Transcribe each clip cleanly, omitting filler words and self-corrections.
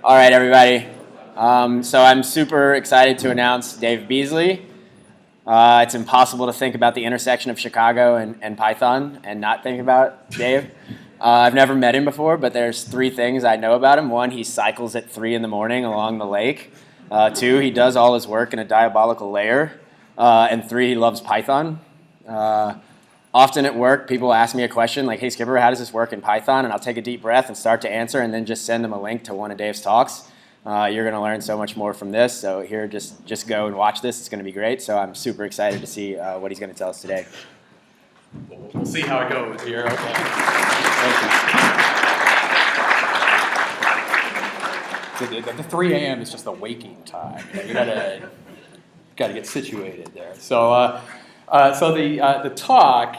All right, everybody. So I'm super excited to announce Dave Beasley. It's impossible to think about the intersection of Chicago and Python and not think about Dave. I've never met him before, but there's three things I know about him. One, he cycles at 3 in the morning along the lake. Two, he does all his work in a diabolical layer. And three, he loves Python. Often at work, people ask me a question like, hey, Skipper, how does this work in Python? And I'll take a deep breath and start to answer and then just send them a link to one of Dave's talks. You're going to learn so much more from this. So here, just go and watch this. It's going to be great. So I'm super excited to see what he's going to tell us today. We'll see how it goes here. Okay. Thank you. The 3 a.m. is just the waking time. You gotta get situated there. So the talk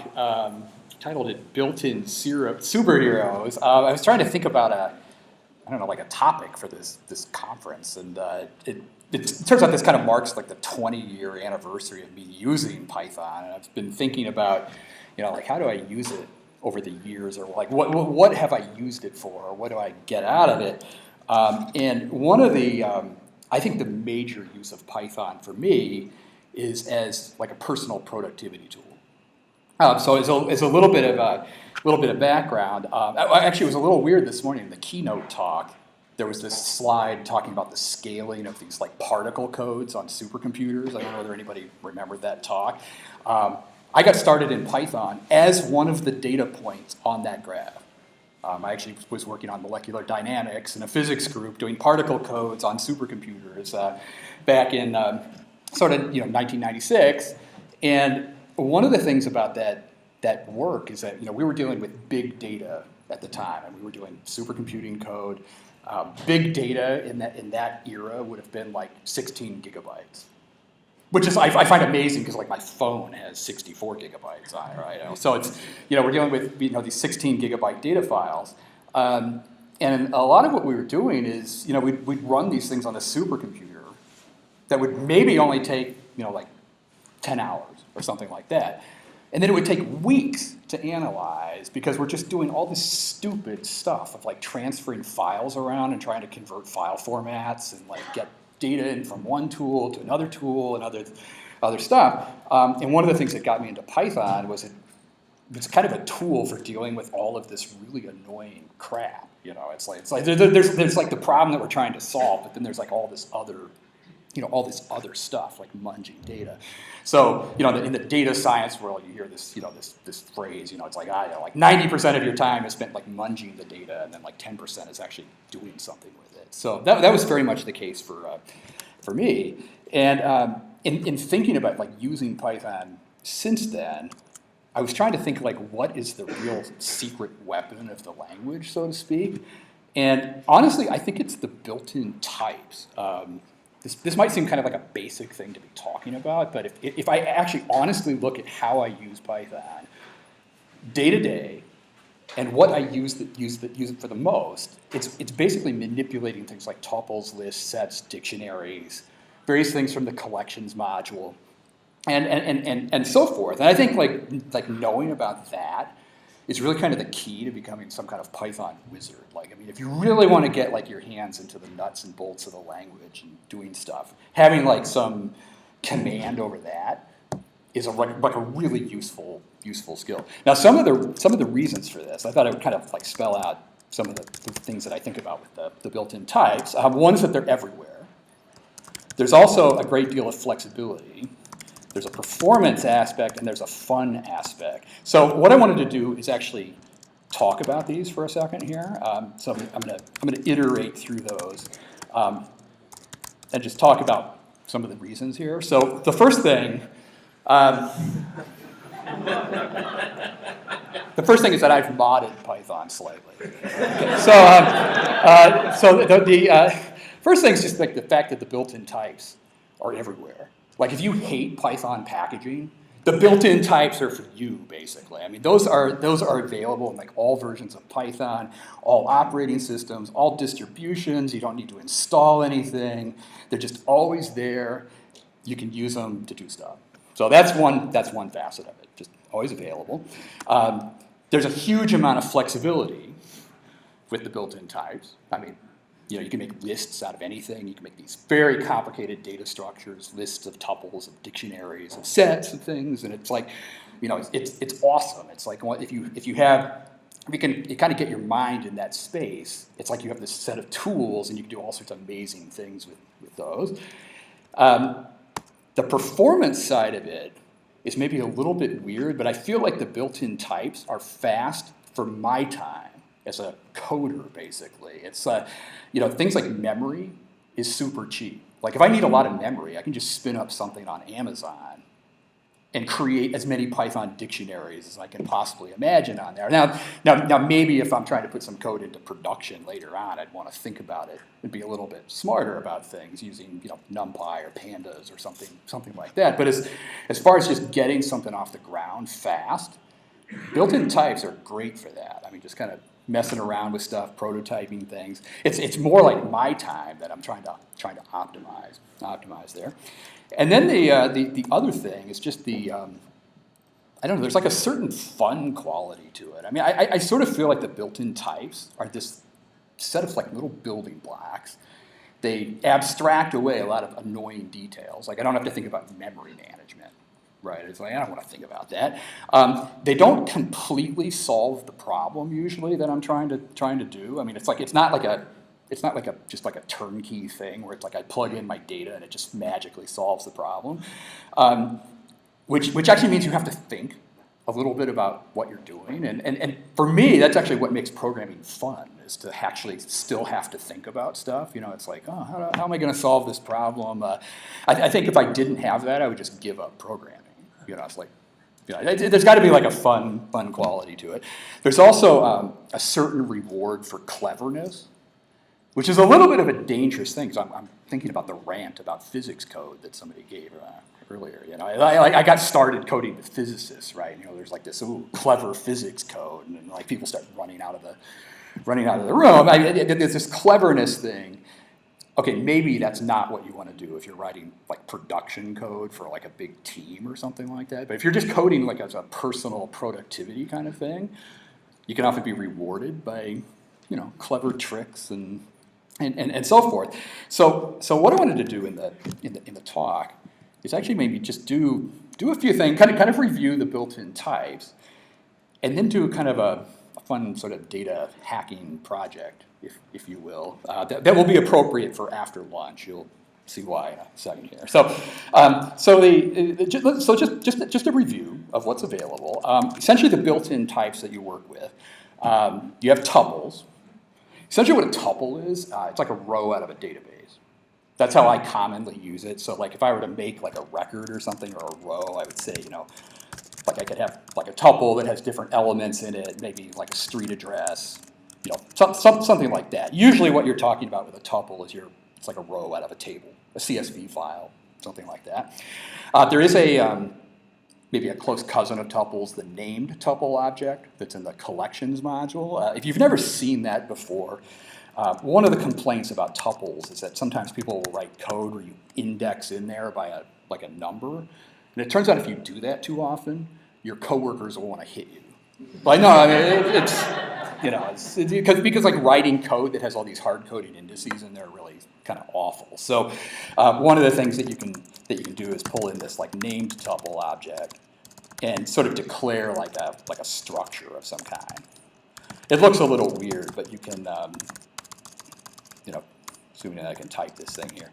titled it "Built-in Superheroes." I was trying to think about a topic for this conference, and it turns out this kind of marks like the 20-year anniversary of me using Python, and I've been thinking about, how do I use it over the years, or like what have I used it for, or what do I get out of it? And one of the, I think the major use of Python for me is as like a personal productivity tool. So as a little bit of background, actually it was a little weird this morning in the keynote talk. There was this slide talking about the scaling of these like particle codes on supercomputers. I don't know whether anybody remembered that talk. I got started in Python as one of the data points on that graph. I actually was working on molecular dynamics in a physics group doing particle codes on supercomputers back in 1996. And one of the things about that work is that we were dealing with big data at the time, and we were doing supercomputing code. Big data in that era would have been like 16 gigabytes. Which is I find amazing because like my phone has 64 gigabytes on it, right? So it's we're dealing with these 16 gigabyte data files, and a lot of what we were doing is we'd run these things on a supercomputer that would maybe only take like 10 hours or something like that, and then it would take weeks to analyze because we're just doing all this stupid stuff of like transferring files around and trying to convert file formats and like get data in from one tool to another tool and other stuff. And one of the things that got me into Python was it's kind of a tool for dealing with all of this really annoying crap. It's like there's like the problem that we're trying to solve, but then there's like all this other stuff like munging data. So in the data science world, you hear this this phrase. It's like like 90% of your time is spent like munging the data, and then like 10% is actually doing something with it. So that was very much the case for me. And in thinking about like using Python since then, I was trying to think like what is the real secret weapon of the language, so to speak. And honestly, I think it's the built-in types. This might seem kind of like a basic thing to be talking about, but if I actually honestly look at how I use Python day to day, and what I use it for the most, it's basically manipulating things like tuples, lists, sets, dictionaries, various things from the collections module, and so forth. And I think like knowing about that is really kind of the key to becoming some kind of Python wizard. If you really want to get like your hands into the nuts and bolts of the language and doing stuff, having like some command over that is like a really useful skill. Now, some of the reasons for this, I thought I would kind of like spell out some of the things that I think about with the built-in types. One is that they're everywhere. There's also a great deal of flexibility. There's a performance aspect and there's a fun aspect. So what I wanted to do is actually talk about these for a second here. So I'm gonna iterate through those and just talk about some of the reasons here. So the first thing. The first thing is that I've modded Python slightly. Okay, so the first thing is just like the fact that the built-in types are everywhere. Like if you hate Python packaging, the built-in types are for you, basically. Those are available in like all versions of Python, all operating systems, all distributions. You don't need to install anything. They're just always there. You can use them to do stuff. So that's one facet of it, just always available. There's a huge amount of flexibility with the built-in types. you can make lists out of anything. You can make these very complicated data structures, lists of tuples, of dictionaries, of sets of things, and it's like, it's awesome. It's like if you kind of get your mind in that space, it's like you have this set of tools and you can do all sorts of amazing things with those. The performance side of it is maybe a little bit weird, but I feel like the built-in types are fast for my time as a coder, basically. It's, things like memory is super cheap. Like if I need a lot of memory, I can just spin up something on Amazon and create as many Python dictionaries as I can possibly imagine on there. Now, maybe if I'm trying to put some code into production later on, I'd want to think about it and be a little bit smarter about things using, NumPy or Pandas or something like that. But as far as just getting something off the ground fast, built-in types are great for that. I mean, just kind of messing around with stuff, prototyping things. It's more like my time that I'm trying to optimize there. And then the other thing is just I don't know, there's like a certain fun quality to it. I mean, I sort of feel like the built-in types are this set of like little building blocks. They abstract away a lot of annoying details. Like I don't have to think about memory management, right? It's like, I don't want to think about that. They don't completely solve the problem usually that I'm trying to do. I mean, it's not like a just like a turnkey thing where it's like I plug in my data and it just magically solves the problem, which actually means you have to think a little bit about what you're doing. And for me, that's actually what makes programming fun, is to actually still have to think about stuff. It's like, oh, how am I going to solve this problem? I think if I didn't have that, I would just give up programming. It's like, there's got to be like a fun quality to it. There's also a certain reward for cleverness, which is a little bit of a dangerous thing, because I'm thinking about the rant about physics code that somebody gave earlier. I got started coding with physicists, right? There's like this clever physics code, and like people start running out of the room. There's this cleverness thing. Okay, maybe that's not what you want to do if you're writing like production code for like a big team or something like that. But if you're just coding like as a personal productivity kind of thing, you can often be rewarded by clever tricks and so forth. So what I wanted to do in the talk is actually maybe just do a few things, kind of review the built-in types, and then do kind of a fun sort of data hacking project, if you will, that will be appropriate for after lunch. You'll see why in a second here. Just a review of what's available. Essentially, the built-in types that you work with. You have tuples. Essentially what a tuple is, it's like a row out of a database. That's how I commonly use it. So like if I were to make like a record or something, or a row, I would say, like I could have like a tuple that has different elements in it, maybe like a street address, something like that. Usually what you're talking about with a tuple is it's like a row out of a table, a CSV file, something like that. There is maybe a close cousin of tuples, the named tuple object that's in the collections module. If you've never seen that before, one of the complaints about tuples is that sometimes people will write code where you index in there by a number. And it turns out if you do that too often, your coworkers will want to hit you. Like, no, I mean, it's because like writing code that has all these hard-coded indices in there really kind of awful. So one of the things that you can do is pull in this like named tuple object and sort of declare like a structure of some kind. It looks a little weird, but you can, assuming that I can type this thing here.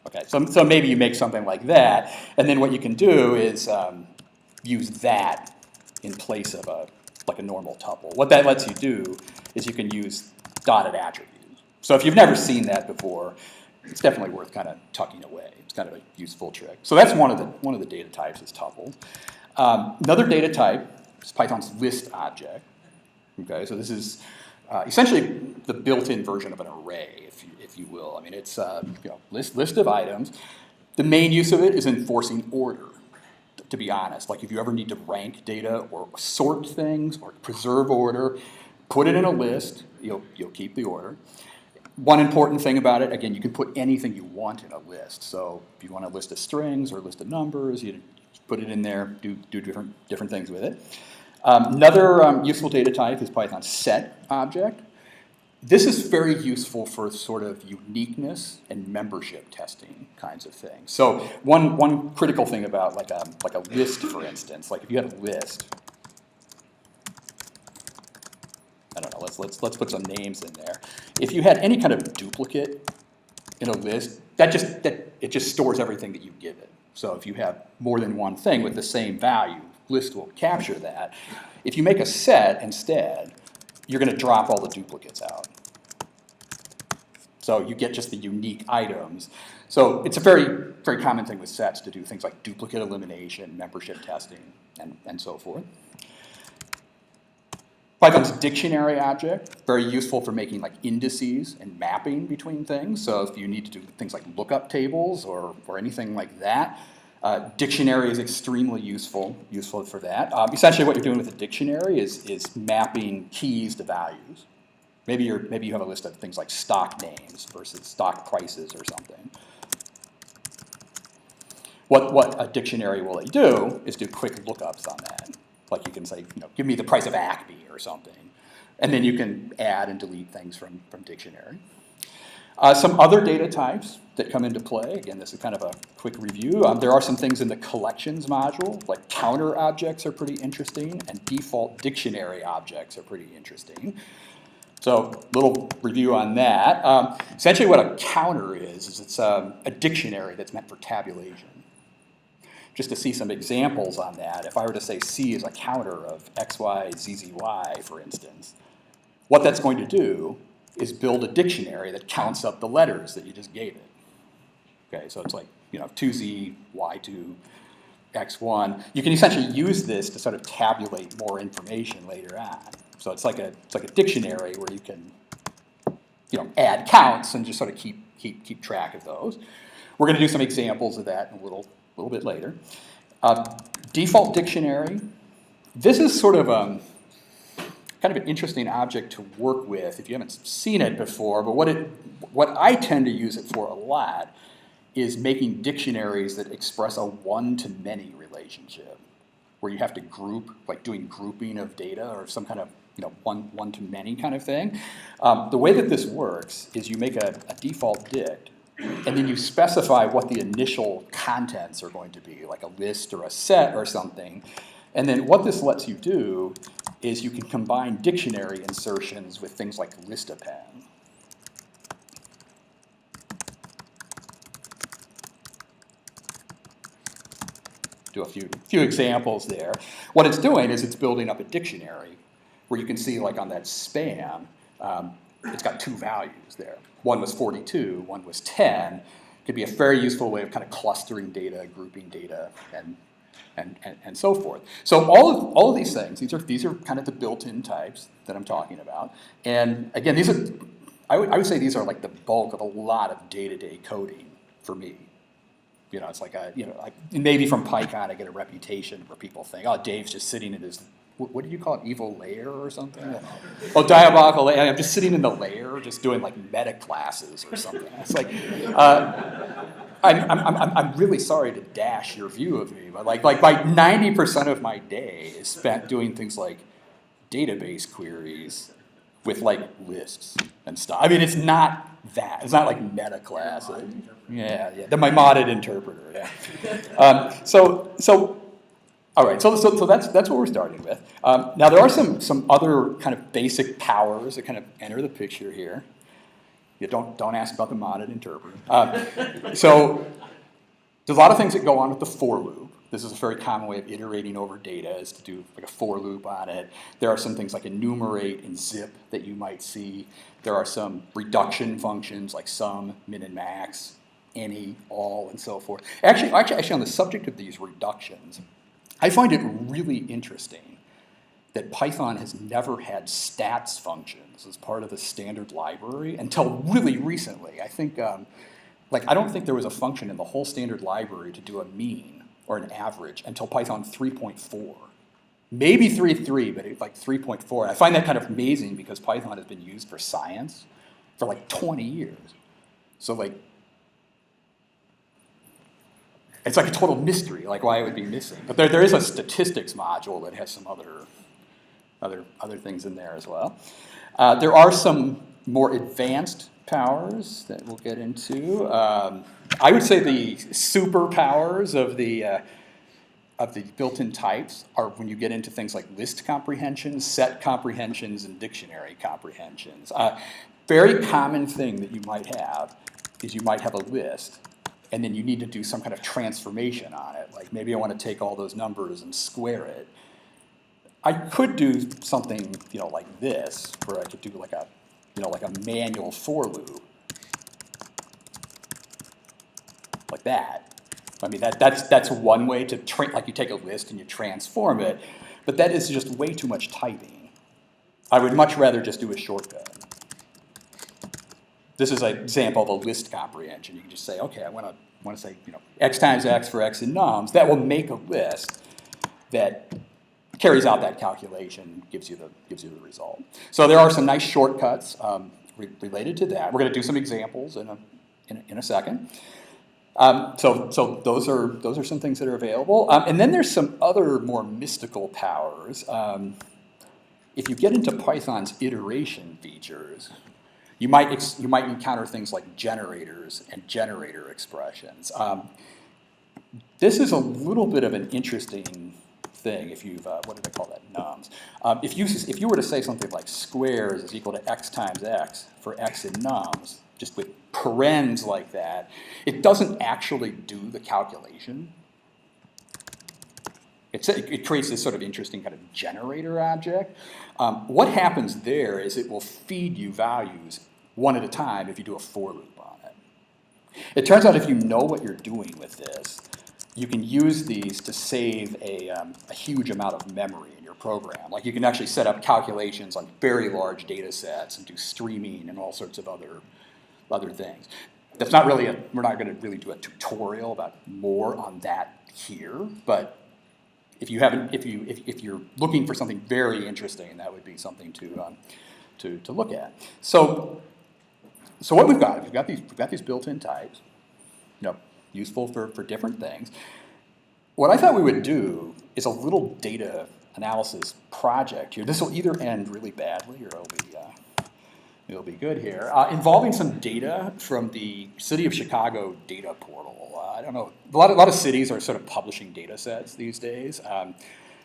Okay, so maybe you make something like that, and then what you can do is use that in place of a normal tuple. What that lets you do is you can use dotted attributes. So if you've never seen that before, it's definitely worth kind of tucking away. It's kind of a useful trick. So that's one of the data types is tuple. Another data type is Python's list object. Okay, so this is essentially the built-in version of an array, if you will. I mean, it's list of items. The main use of it is enforcing order. To be honest, like if you ever need to rank data or sort things or preserve order, put it in a list. You'll keep the order. One important thing about it, again, you can put anything you want in a list. So if you want a list of strings or a list of numbers, you put it in there, do different things with it. Another useful data type is Python set object. This is very useful for sort of uniqueness and membership testing kinds of things. So one critical thing about like a list, for instance, like if you had a list, I don't know, let's put some names in there. If you had any kind of duplicate in a list, it just stores everything that you give it. So if you have more than one thing with the same value, list will capture that. If you make a set instead, you're going to drop all the duplicates out. So you get just the unique items. So it's a very, very common thing with sets to do things like duplicate elimination, membership testing, and so forth. Python's dictionary object, very useful for making like indices and mapping between things. So if you need to do things like lookup tables or anything like that, dictionary is extremely useful for that. Essentially what you're doing with a dictionary is mapping keys to values. Maybe you have a list of things like stock names versus stock prices or something. What a dictionary will do is do quick lookups on that. Like you can say, give me the price of Acme or something. And then you can add and delete things from dictionary. Some other data types that come into play, again, this is kind of a quick review. There are some things in the collections module, like counter objects are pretty interesting, and default dictionary objects are pretty interesting. So little review on that. Essentially what a counter is it's a dictionary that's meant for tabulation. Just to see some examples on that, if I were to say C is a counter of X, Y, Z, Z, Y, for instance, what that's going to do is build a dictionary that counts up the letters that you just gave it. Okay, so it's like, 2Z, Y2, X1. You can essentially use this to sort of tabulate more information later on. So it's like a dictionary where you can, add counts and just sort of keep track of those. We're going to do some examples of that in a little bit later. Default dictionary. This is sort of kind of an interesting object to work with if you haven't seen it before. But what I tend to use it for a lot is making dictionaries that express a one-to-many relationship, where you have to group, like doing grouping of data or some kind of one-to-many kind of thing. The way that this works is you make a default dict, and then you specify what the initial contents are going to be, like a list or a set or something. And then what this lets you do is you can combine dictionary insertions with things like list append. Do a few examples there. What it's doing is it's building up a dictionary where you can see, like on that span, it's got two values there. One was 42, one was 10. Could be a very useful way of kind of clustering data, grouping data, and so forth. So all of these things, these are kind of the built-in types that I'm talking about. And again, I would say these are like the bulk of a lot of day-to-day coding for me. It's like maybe from PyCon I get a reputation where people think, oh, Dave's just sitting in his, what do you call it, evil lair or something? Oh, diabolical lair. I'm just sitting in the lair, just doing like meta classes or something. It's like, I'm really sorry to dash your view of me, but like 90% of my day is spent doing things like database queries with like lists and stuff. I mean, it's not that. It's not like meta class. Yeah. The modded interpreter. Yeah. All right. So that's what we're starting with. Now there are some other kind of basic powers that kind of enter the picture here. You don't ask about the modded interpreter. So there's a lot of things that go on with the for loop. This is a very common way of iterating over data, is to do like a for loop on it. There are some things like enumerate and zip that you might see. There are some reduction functions like sum, min and max, any, all, and so forth. Actually, on the subject of these reductions, I find it really interesting that Python has never had stats functions as part of the standard library until really recently. I think, I don't think there was a function in the whole standard library to do a mean or an average until Python 3.4. Maybe 3.3, but like 3.4. I find that kind of amazing because Python has been used for science for like 20 years. So like, it's like a total mystery, like why it would be missing. But there is a statistics module that has some other other things in there as well. There are some more advanced powers that we'll get into. I would say the superpowers of the built-in types are when you get into things like list comprehensions, set comprehensions, and dictionary comprehensions. Very common thing that you might have is you might have a list, and then you need to do some kind of transformation on it. Like maybe I want to take all those numbers and square it. I could do something, like this, where I could do like a manual for loop, like that. I mean, that's one way to like you take a list and you transform it, but that is just way too much typing. I would much rather just do a shortcut. This is an example of a list comprehension. You can just say, okay, I want to say, x times x for x in nums. That will make a list that carries out that calculation, gives you the result. So there are some nice shortcuts related to that. We're going to do some examples in a second. So those are some things that are available. And then there's some other more mystical powers. If you get into Python's iteration features, you might encounter things like generators and generator expressions. This is a little bit of an interesting thing. If you've what do they call that? Nums. If you were to say something like squares is equal to x times x for x in nums, just with parens like that, it doesn't actually do the calculation. It creates this sort of interesting kind of generator object. What happens there is it will feed you values one at a time if you do a for loop on it. It turns out if you know what you're doing with this, you can use these to save a huge amount of memory in your program. Like you can actually set up calculations on very large data sets and do streaming and all sorts of other things. That's not really we're not going to really do a tutorial about more on that here, but if you're looking for something very interesting, that would be something to look at. So what we've got these built-in types, useful for different things. What I thought we would do is a little data analysis project here. This will either end really badly or it'll be good here, involving some data from the City of Chicago data portal. I don't know, a lot of cities are sort of publishing data sets these days.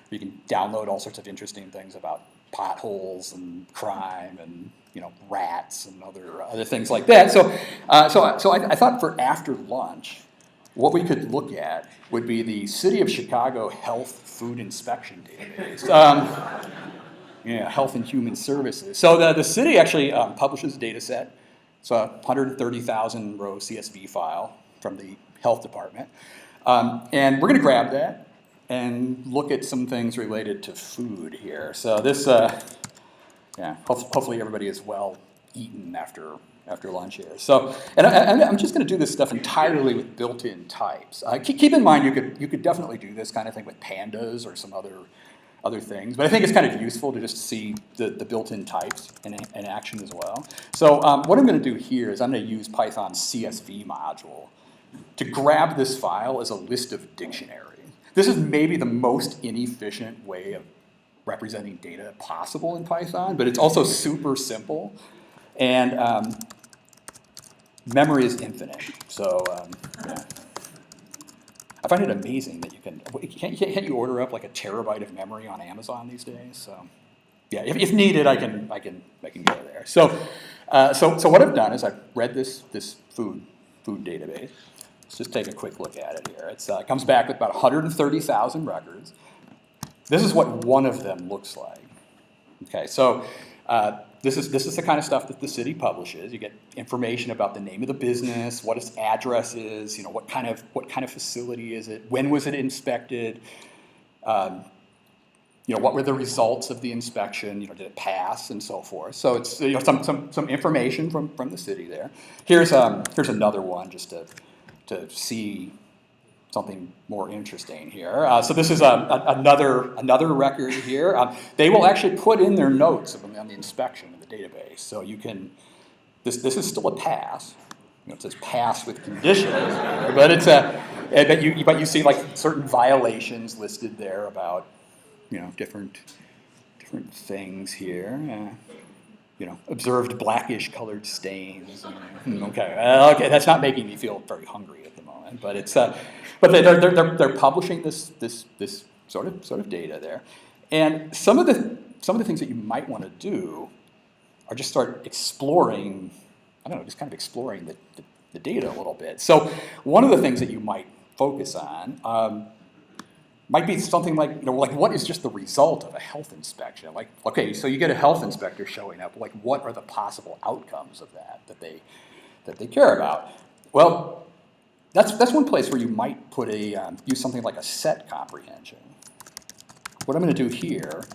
You can download all sorts of interesting things about potholes and crime and rats and other things like that. So I thought for after lunch, what we could look at would be the City of Chicago Health Food Inspection Database. Health and Human Services. So the city actually publishes a data set. It's a 130,000 row CSV file from the health department. And we're going to grab that and look at some things related to food here. So this, hopefully everybody is well eaten after lunch here. So, and I'm just going to do this stuff entirely with built-in types. Keep in mind you could definitely do this kind of thing with pandas or some other things, but I think it's kind of useful to just see the built-in types in action as well. So what I'm going to do here is I'm going to use Python's CSV module to grab this file as a list of dictionaries. This is maybe the most inefficient way of representing data possible in Python, but it's also super simple, and memory is infinite. So I find it amazing that can't you order up like a terabyte of memory on Amazon these days? So yeah, if needed, I can go there. So what I've done is I've read this food database. Let's just take a quick look at it here. It comes back with about 130,000 records. This is what one of them looks like. Okay, so this is the kind of stuff that the city publishes. You get information about the name of the business, what its address is, what kind of facility is it, when was it inspected, what were the results of the inspection, did it pass, and so forth. So it's some information from the city there. Here's another one just to see something more interesting here. So this is another record here. They will actually put in their notes on the inspection in the database. So you can, this is still a pass. It says pass with conditions, but but you see like certain violations listed there about different different things here. Observed blackish colored stains. Okay, that's not making me feel very hungry at the moment, but it's but they're publishing this sort of data there, and some of the things that you might want to do are just start exploring. I don't know, just kind of exploring the data a little bit. So one of the things that you might focus on. Might be something like, like what is just the result of a health inspection? Like, okay, so you get a health inspector showing up. Like, what are the possible outcomes of that they care about? Well, that's one place where you might use something like a set comprehension. What I'm going to do here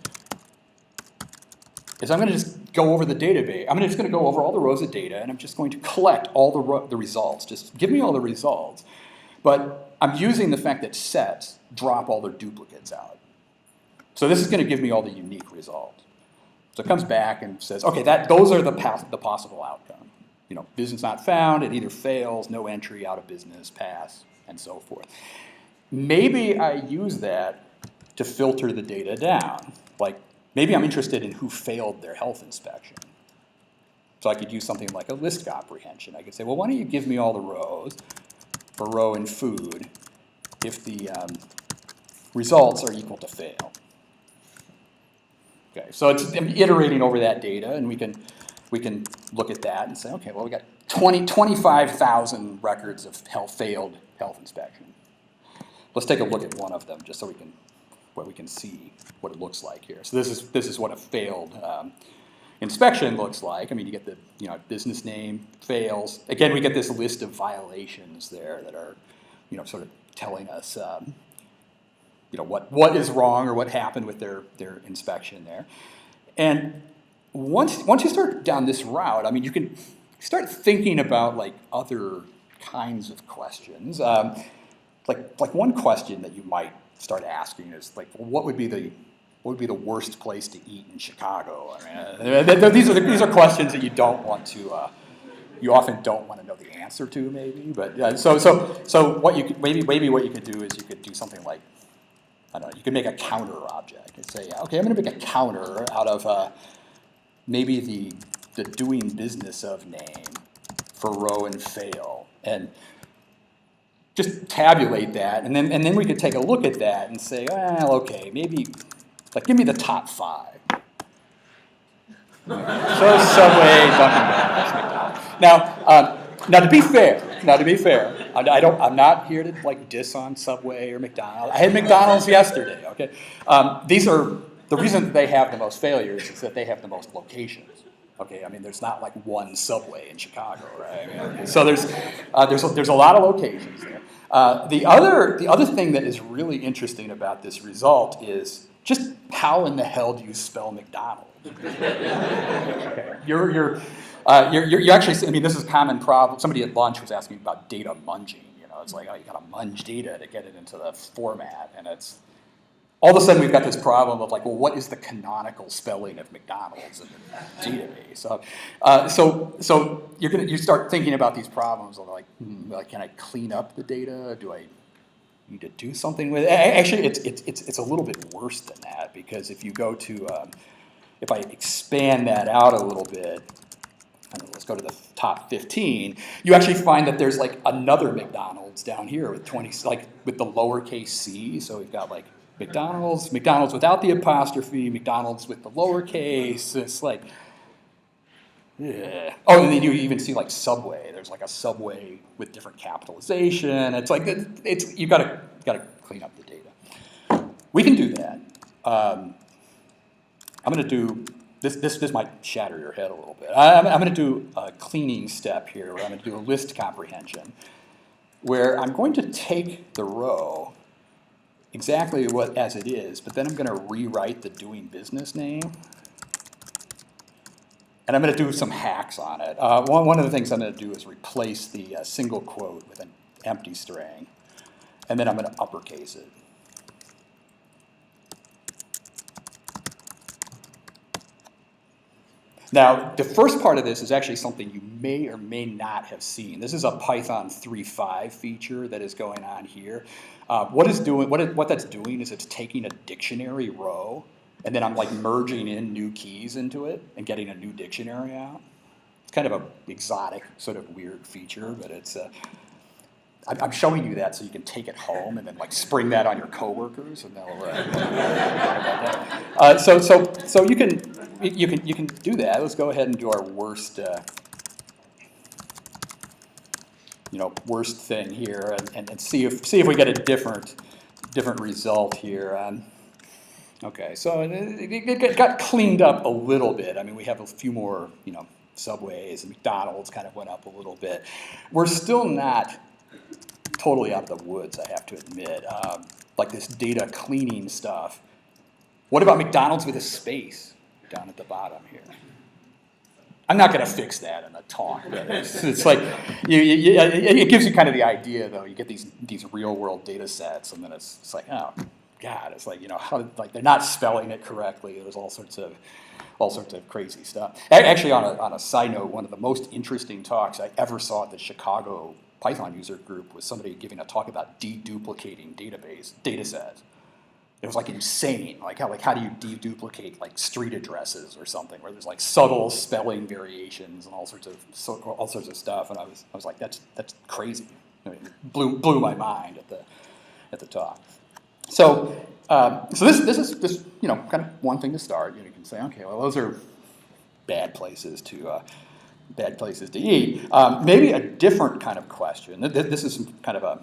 is I'm going to just go over the database. I'm just going to go over all the rows of data, and I'm just going to collect all the results. Just give me all the results. But I'm using the fact that sets drop all their duplicates out. So this is going to give me all the unique results. So it comes back and says, okay, those are the possible outcome. Business not found, it either fails, no entry, out of business, pass, and so forth. Maybe I use that to filter the data down. Like, maybe I'm interested in who failed their health inspection. So I could use something like a list comprehension. I could say, well, why don't you give me all the rows for row in food if the results are equal to fail. Okay, so I'm iterating over that data, and we can look at that and say, okay, well, we got 25,000 records of failed health inspection. Let's take a look at one of them, just so we can see what it looks like here. So this is what a failed inspection looks like. I mean, you get the business name, fails. Again, we get this list of violations there that are sort of telling us what is wrong or what happened with their inspection there. And once you start down this route, I mean, you can start thinking about like other kinds of questions. Like one question that you might start asking is like, well, what would be the worst place to eat in Chicago? I mean, these are questions that you often don't want to know the answer to, maybe. But so what you could maybe what you could do is you could do something like, I don't know, you could make a counter object and say, okay, I'm going to make a counter out of maybe the doing business of name for row and fail, and just tabulate that, and then we could take a look at that and say, well, okay, maybe like give me the top 5. So Subway, Dunkin' Donuts, McDonald's. Now to be fair, I'm not here to like diss on Subway or McDonald's. I had McDonald's yesterday. Okay, the reason that they have the most failures is that they have the most locations. Okay, I mean there's not like one Subway in Chicago, right? I mean, so there's a lot of locations there. The other thing that is really interesting about this result is just how in the hell do you spell McDonald's? Okay. You're actually, I mean, this is a common problem. Somebody at lunch was asking about data munging. It's like, oh, you got to munge data to get it into the format, and it's all of a sudden we've got this problem of like, well, what is the canonical spelling of McDonald's in the database? So you start thinking about these problems of like, can I clean up the data? Do I need to do something with it? Actually, it's a little bit worse than that, because if you go to if I expand that out a little bit, let's go to the top 15, you actually find that there's like another McDonald's down here with 20, like with the lowercase c. So we've got like McDonald's without the apostrophe, McDonald's with the lowercase. It's like, yeah. Oh, and then you even see like Subway. There's like a Subway with different capitalization. It's like you gotta clean up the data. We can do that. I'm going to do this might shatter your head a little bit. I'm going to do a cleaning step here, where I'm going to do a list comprehension, where I'm going to take the row exactly as it is, but then I'm going to rewrite the doing business name, and I'm going to do some hacks on it. One of the things I'm going to do is replace the single quote with an empty string, and then I'm going to uppercase it. Now, the first part of this is actually something you may or may not have seen. This is a Python 3.5 feature that is going on here. What that's doing is it's taking a dictionary row and then I'm like merging in new keys into it and getting a new dictionary out. It's kind of an exotic, sort of weird feature, but it's. I'm showing you that so you can take it home and then like spring that on your coworkers, and they'll. So you can do that. Let's go ahead and do our worst. Worst thing here, and see if we get a different result here. Okay, so it got cleaned up a little bit. I mean, we have a few more, Subways and McDonald's kind of went up a little bit. We're still not totally out of the woods, I have to admit. Like this data cleaning stuff. What about McDonald's with a space down at the bottom here? I'm not going to fix that in a talk, but it's like, it gives you kind of the idea, though. You get these real world data sets, and then it's like, oh, God, it's like, how, like they're not spelling it correctly. There's all sorts of crazy stuff. Actually, on a side note, one of the most interesting talks I ever saw at the Chicago Python user group was somebody giving a talk about deduplicating data sets. It was like insane. Like how do you deduplicate like street addresses or something where there's like subtle spelling variations and all sorts of stuff. And I was like, that's crazy. I mean, it blew my mind at the talk. So this is kind of one thing to start. You can say, okay, well those are bad places to eat. Maybe a different kind of question. This is kind of a.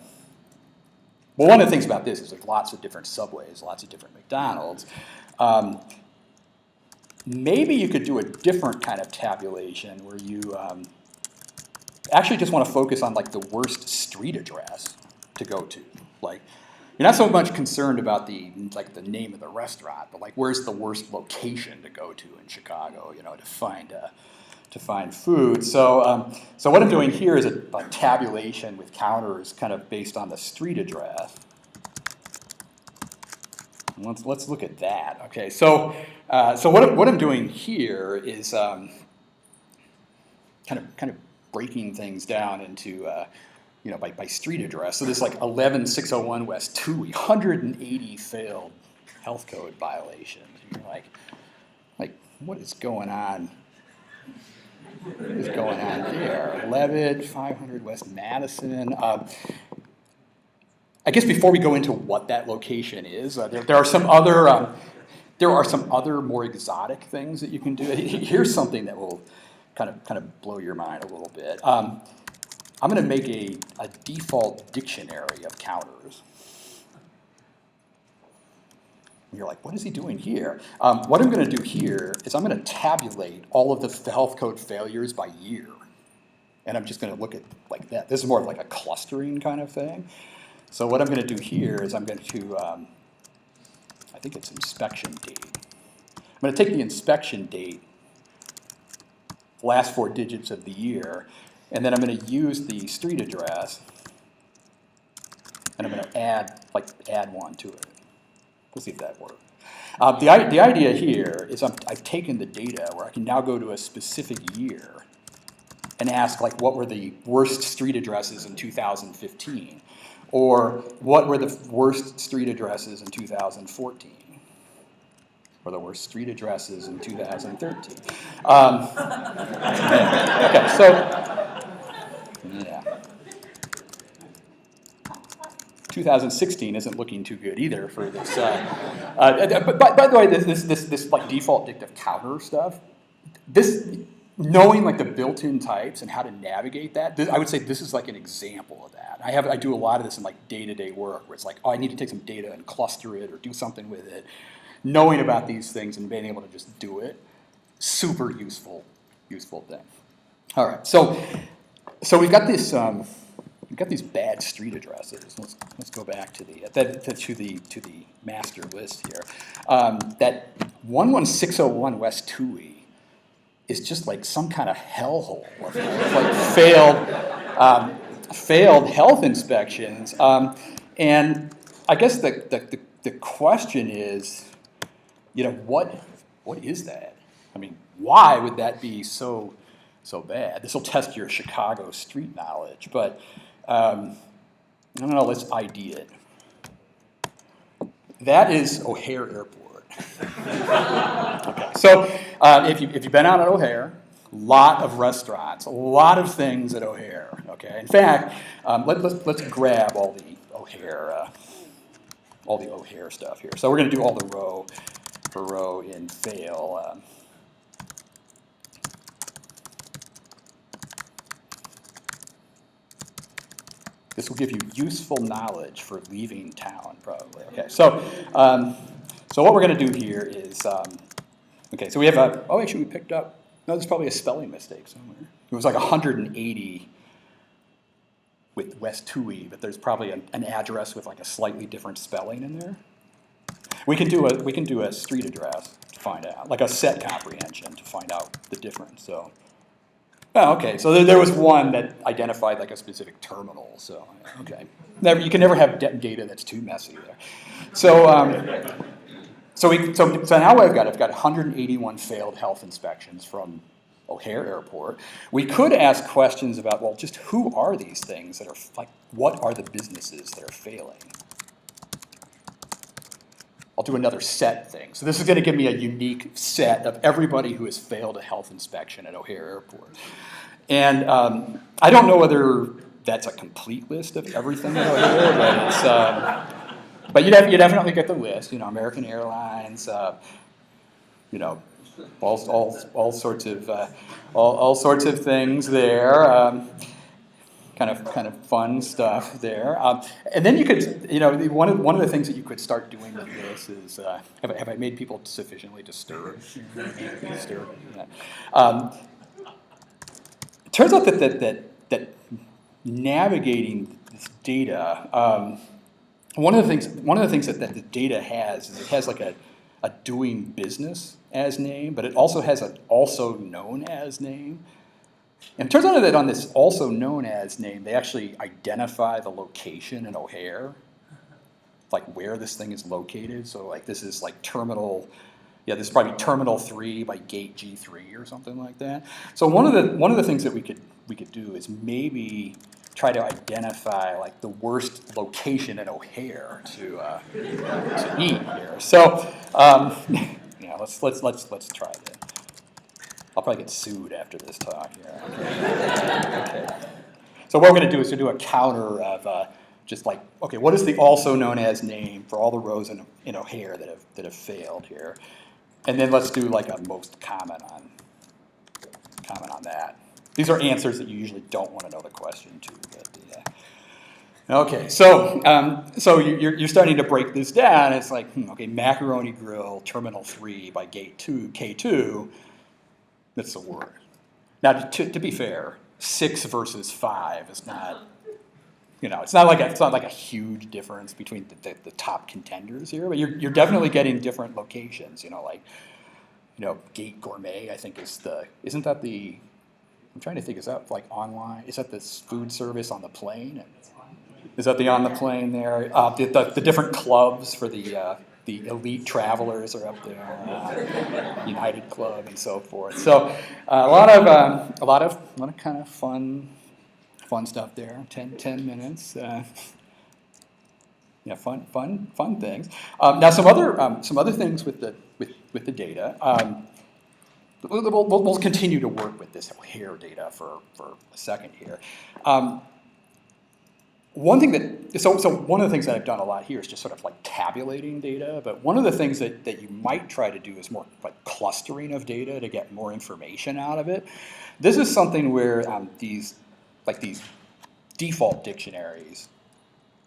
Well, one of the things about this is there's lots of different Subways, lots of different McDonald's. Maybe you could do a different kind of tabulation where you actually just want to focus on like the worst street address to go to. Like, you're not so much concerned about the name of the restaurant, but like where's the worst location to go to in Chicago, to find food. So what I'm doing here is a tabulation with counters kind of based on the street address. Let's look at that. Okay, so what I'm doing here is kind of breaking things down into by street address. So there's like 11601 West 2, 180 failed health code violations. You're like what is going on? What is going on here? Levitt, 500 West Madison. I guess before we go into what that location is, there are some other more exotic things that you can do. Here's something that will kind of blow your mind a little bit. I'm going to make a default dictionary of counters. And you're like, what is he doing here? What I'm going to do here is I'm going to tabulate all of the health code failures by year. And I'm just going to look at like that. This is more of like a clustering kind of thing. So what I'm going to do here is I'm going to, I think it's inspection date. I'm going to take the inspection date, last 4 digits of the year, and then I'm going to use the street address, and I'm going to add one to it. We'll see if that works. The idea here is I've taken the data where I can now go to a specific year and ask like what were the worst street addresses in 2015, or what were the worst street addresses in 2014, or the worst street addresses in 2013. Okay, so yeah. 2016 isn't looking too good either for this. But by the way, this like default dictive counter stuff, knowing like the built-in types and how to navigate that, I would say this is like an example of that. I do a lot of this in like day-to-day work where it's like, oh, I need to take some data and cluster it or do something with it. Knowing about these things and being able to just do it, super useful thing. All right, so we've got this. We've got these bad street addresses. Let's go back to the master list here. That 11601 West Tui is just like some kind of hellhole of like failed health inspections. And I guess the question is, what is that? I mean, why would that be so bad? This will test your Chicago street knowledge, but I don't know, let's ID it. That is OHare Airport. Okay, so if you've been out at OHare, lot of restaurants, a lot of things at OHare. Okay, in fact, let's grab all the OHare stuff here. So we're going to do all the row for row in fail. This will give you useful knowledge for leaving town, probably. Okay, so what we're going to do here is, okay, so we have actually we picked up, no, there's probably a spelling mistake somewhere. It was like 180 with West Tui, but there's probably an address with like a slightly different spelling in there. We can do a street address to find out, like a set comprehension to find out the difference. So. Oh, okay. So there was one that identified like a specific terminal. So okay, you can never have data that's too messy there. So so now I've got 181 failed health inspections from OHare Airport. We could ask questions about, well, just who are these things that are like, what are the businesses that are failing? I'll do another set thing. So this is going to give me a unique set of everybody who has failed a health inspection at OHare Airport. And I don't know whether that's a complete list of everything at OHare, but it's, but you definitely get the list. You know, American Airlines. You know, all sorts of things there. Kind of fun stuff there, and then you could, you know, one of the things that you could start doing with this is, have I made people sufficiently disturbed? It turns out that navigating this data, one of the things that the data has is it has like a doing business as name, but it also has an also known as name. And it turns out that on this also known as name, they actually identify the location in OHare, like where this thing is located. So like this is like terminal, this is probably terminal 3 by gate G3 or something like that. So one of the things that we could do is maybe try to identify like the worst location in OHare to eat here. So let's try this. I'll probably get sued after this talk here. Okay. So what we're going to do is to do a counter of just like, okay, what is the also known as name for all the rows in OHare that have failed here, and then let's do like a most common on that. These are answers that you usually don't want to know the question to, but okay. So you're starting to break this down. It's like okay, Macaroni Grill, Terminal 3 by Gate 2, K2. That's the word. Now, to be fair, 6 versus 5 is not, it's not like a huge difference between the top contenders here, but you're definitely getting different locations. Gate Gourmet, I think isn't that the? I'm trying to think. Is that like online? Is that this food service on the plane? Is that the on the plane there? The different clubs for the elite travelers are up there, United Club and so forth. So a lot of kind of fun stuff there. 10 minutes. Fun things. Now some other things with the data. We'll continue to work with this OHare data for a second here. One of the things that I've done a lot here is just sort of like tabulating data, but one of the things that you might try to do is more like clustering of data to get more information out of it. This is something where these default dictionaries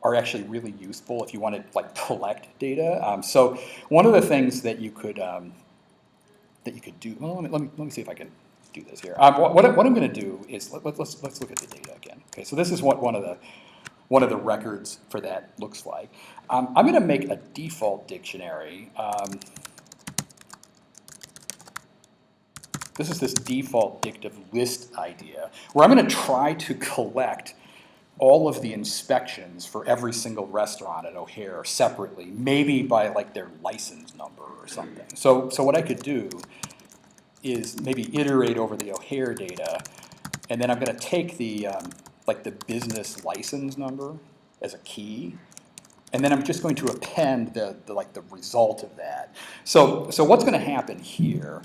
are actually really useful if you want to like collect data. So one of the things that you could do. Well, let me see if I can do this here. What I'm going to do is let's look at the data again. Okay, so this is what one of the records for that looks like. I'm going to make a default dictionary. This is this default dictive list idea, where I'm going to try to collect all of the inspections for every single restaurant at OHare separately, maybe by like their license number or something. So what I could do is maybe iterate over the OHare data, and then I'm going to take the business license number as a key, and then I'm just going to append the result of that. So what's going to happen here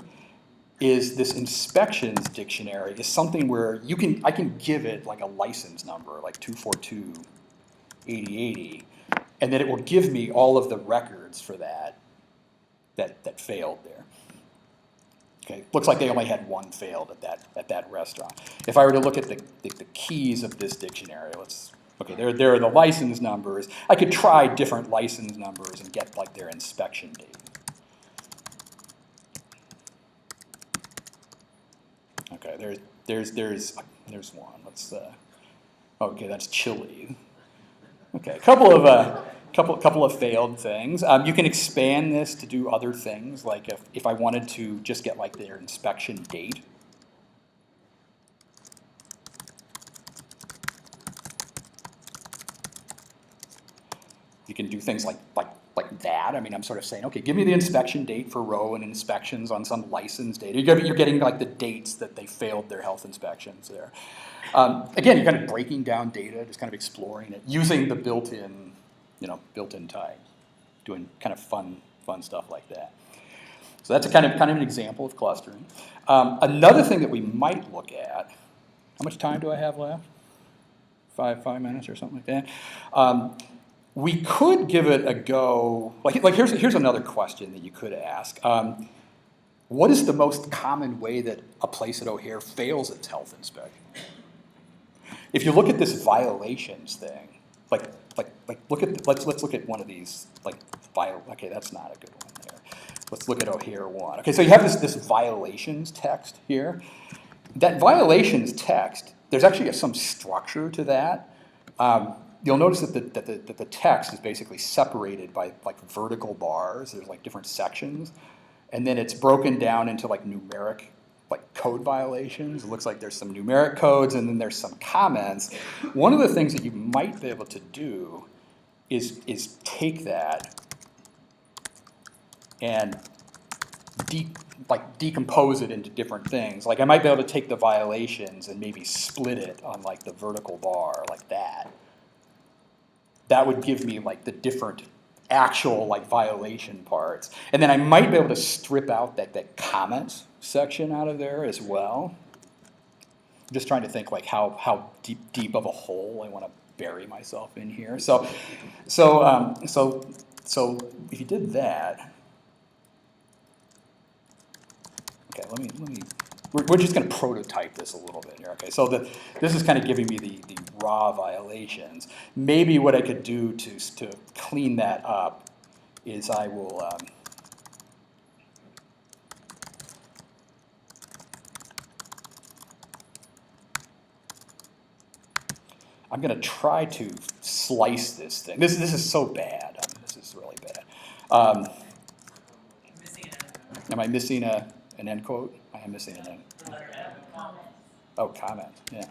is this inspections dictionary is something where I can give it like a license number, like 242.8080, and then it will give me all of the records for that failed there. Okay, looks like they only had one failed at that restaurant. If I were to look at the keys of this dictionary, okay, there are the license numbers. I could try different license numbers and get like their inspection date. Okay, there's one. Okay, that's chili. Okay, a couple of failed things. You can expand this to do other things, like if I wanted to just get like their inspection date. You can do things like that. I mean, I'm sort of saying, okay, give me the inspection date for Rowan inspections on some license data. You're getting like the dates that they failed their health inspections there. Again, you're kind of breaking down data, just kind of exploring it, using the built-in type, doing kind of fun stuff like that. So that's a kind of an example of clustering. Another thing that we might look at. How much time do I have left? Five minutes or something like that. We could give it a go. Like here's another question that you could ask. What is the most common way that a place at OHare fails its health inspection? If you look at this violations thing, let's look at one of these, okay, that's not a good one there. Let's look at OHare 1. Okay, so you have this violations text here. That violations text, there's actually some structure to that. You'll notice that the text is basically separated by like vertical bars. There's like different sections, and then it's broken down into like numeric code violations. It looks like there's some numeric codes, and then there's some comments. One of the things that you might be able to do is take that and decompose it into different things. Like I might be able to take the violations and maybe split it on like the vertical bar like that. That would give me like the different actual like violation parts. And then I might be able to strip out that comments section out of there as well. I'm just trying to think like how deep of a hole I want to bury myself in here. So if you did that, okay, let me. We're just going to prototype this a little bit here. Okay, so this is kind of giving me the raw violations. Maybe what I could do to clean that up is I will. I'm going to try to slice this thing. This is so bad. I mean, this is really bad. Am I missing an end quote? I am missing an end. Oh, comment. Yeah.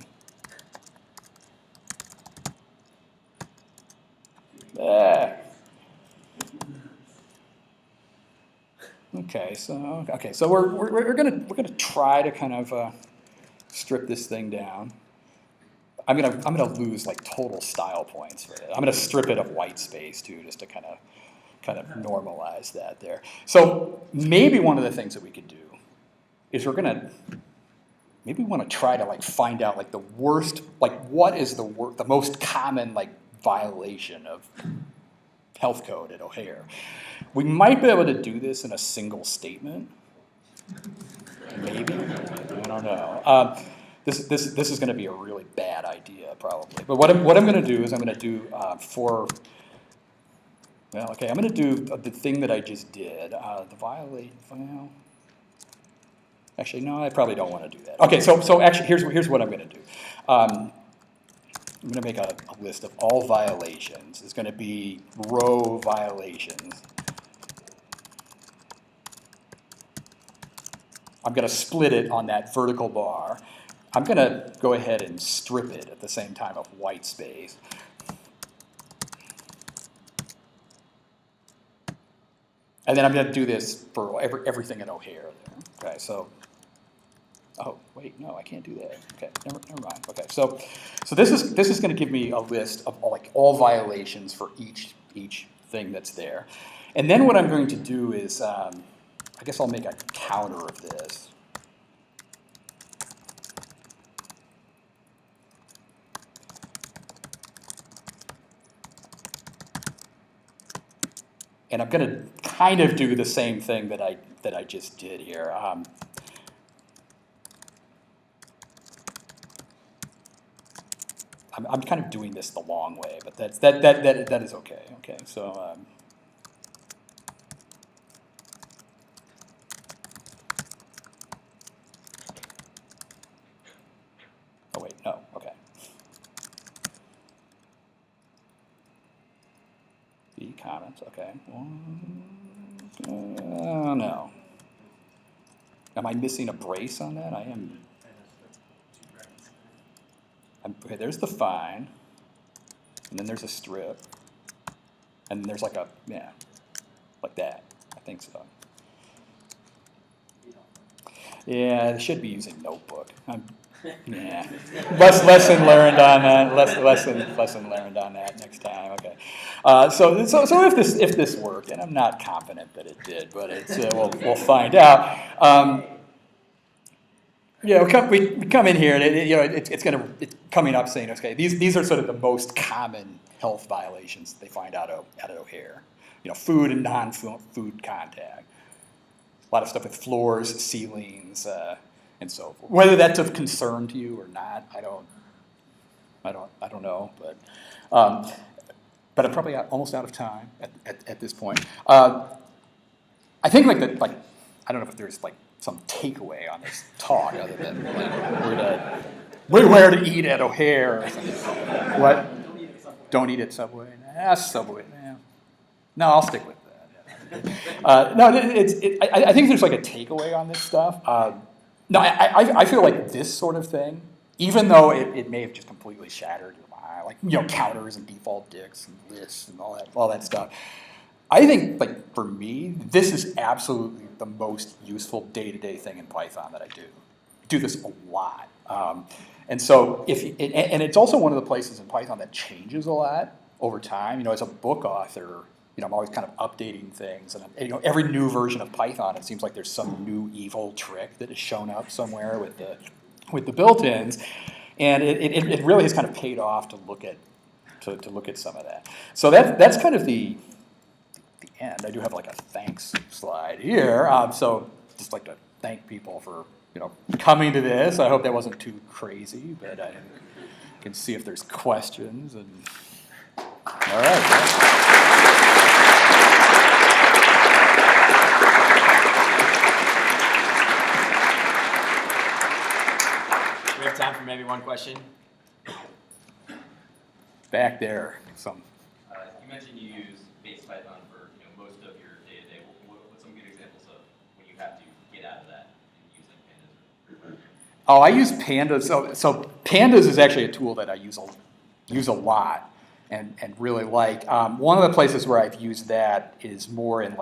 Okay, so we're gonna try to kind of strip this thing down. I'm gonna lose like total style points for it. I'm gonna strip it of white space too, just to kind of normalize that there. So maybe one of the things that we could do is maybe we want to try to like find out like the worst, like what is the most common like violation of health code at OHare. We might be able to do this in a single statement. Maybe, I don't know. This is going to be a really bad idea probably. But what I'm going to do is I'm going to do I'm going to do the thing that I just did. Actually, no, I probably don't want to do that. Okay, so actually, here's what I'm going to do. I'm going to make a list of all violations. It's going to be row violations. I'm going to split it on that vertical bar. I'm going to go ahead and strip it at the same time of white space. And then I'm going to do this for everything in OHare. Okay, so Oh, wait, no, I can't do that. Okay, never mind. Okay, so this is going to give me a list of all violations for each thing that's there, and then what I'm going to do is, I guess I'll make a counter of this. And I'm going to kind of do the same thing that I just did here. I'm kind of doing this the long way, but that is okay. Okay, so oh wait, no, okay. The comments, okay. No. Am I missing a brace on that? I am. Okay, there's the fine, and then there's a strip, and then there's like that. I think so. Yeah, I should be using Notebook. Yeah, lesson learned on that. Lesson learned on that next time. Okay. So if this worked, and I'm not confident that it did, but we'll find out. We come in here, and it's coming up saying, okay, these are sort of the most common health violations they find out at OHare. Food and non-food contact. A lot of stuff with floors, ceilings, and so forth. Whether that's of concern to you or not, I don't know, but I'm probably almost out of time at this point. I think I don't know if there's some takeaway on this talk other than where to eat at OHare or something. What? Don't eat at Subway? Nah, Subway. Nah. No, I'll stick with that. No, I think there's a takeaway on this stuff. No, I feel like this sort of thing, even though it may have just completely shattered your mind, counters and default dicks and lists and all that stuff. I think, for me, this is absolutely the most useful day-to-day thing in Python that I do. I do this a lot. And so, and it's also one of the places in Python that changes a lot over time. As a book author, I'm always kind of updating things. And every new version of Python, it seems like there's some new evil trick that has shown up somewhere with the built-ins. And it really has kind of paid off to look at some of that. So that's kind of the end. I do have a thanks slide here. So just like to thank people for coming to this. I hope that wasn't too crazy, but I can see if there's questions. And all right. We have time for maybe one question. Back there, some. You mentioned you use base Python for most of your day-to-day. What's some good examples of when you have to get out of that and using pandas? Oh, I use pandas. So pandas is actually a tool that I use a lot and really like. One of the places where I've used that is more in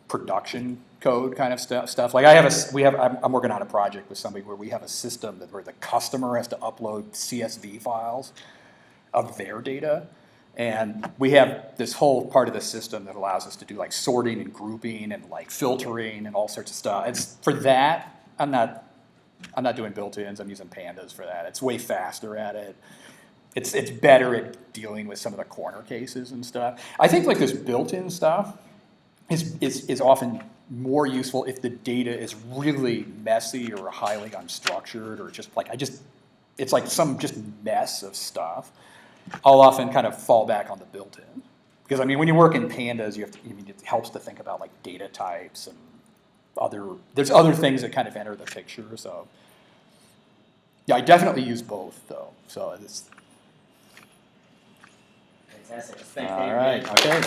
production code kind of stuff. I'm working on a project with somebody where we have a system where the customer has to upload CSV files of their data. And we have this whole part of the system that allows us to do sorting and grouping and filtering and all sorts of stuff. It's for that, I'm not doing built-ins, I'm using pandas for that. It's way faster at it. It's better at dealing with some of the corner cases and stuff. I think this built-in stuff is often more useful if the data is really messy or highly unstructured or just it's some just mess of stuff. I'll often kind of fall back on the built-in. Because when you work in pandas, it helps to think about data types and there's other things that kind of enter the picture. So yeah, I definitely use both though. So it's Fantastic. Thanks, all Dave. right. Okay.